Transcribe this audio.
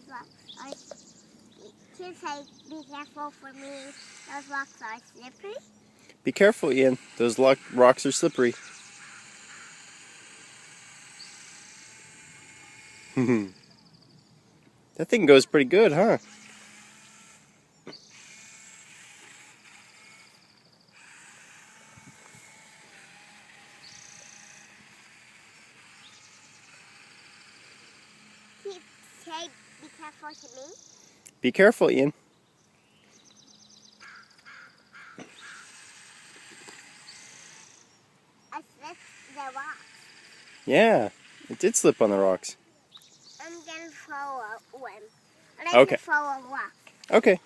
those rocks are. Can say, be careful for me. Those rocks are slippery. Be careful, Ian. Those rocks are slippery. That thing goes pretty good, huh? Say, be careful to me. Be careful, Ian. I slipped the rocks. Yeah, it did slip on the rocks. I'm gonna throw one. And I Okay. can throw a rock. Okay.